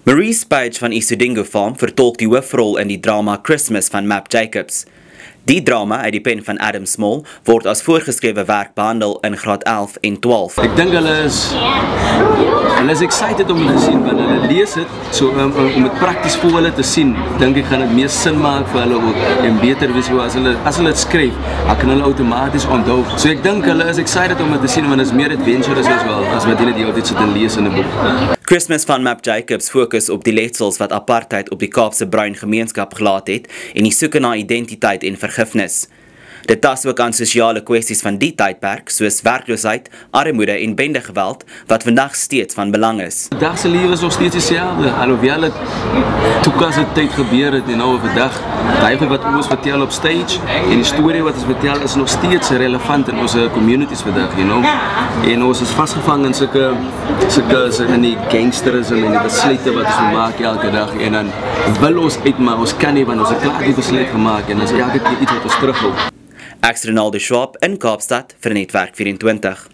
Maurice Page van Isodingo Farm vertolk die hoofrol in die drama Christmas van Map Jacobs. Die drama uit die pen van Adam Small word as voorgeskrewe werk behandel in graad 11 en 12. Ek dink hulle is excited om dit te sien, want hulle lees dit, so om dit prakties vir hulle te sien, dink ek gaan dit meer sin maak vir hulle ook, en beter wees as hulle dit skryf, dan kan hulle outomaties onthou. So ek dink hulle is excited om dit te sien, want dit is meer adventurous as wel, as wat hulle die altyd sit en lees in 'n boek. Christmas van Map Jacobs fokus op die letsels wat apartheid op die Kaapse bruin gemeenskap gelaat het en die soeke na identiteit en vergifnis. Dit tas ook aan sosiale kwessies van die tydperk, soos werkloosheid, armoede en bendegeweld, wat vandag steeds van belang is. Vandag se lewe is nog steeds dieselfde, alhoewel dit toekomstige tyd gebeur het en nou vandag, daai wat ons vertel op stage en die storie wat ons vertel is nog steeds relevant in ons communities vandag, En ons is vasgevang in sulke in die gangsterisme en die besluite wat ons maak elke dag en dan wil ons uit, maar ons kan nie, want ons het klaar die besluit gemaak en dan is elke keer iets wat ons terughou. Ek's Ronaldo Schwab in Kaapstad vir Netwerk 24.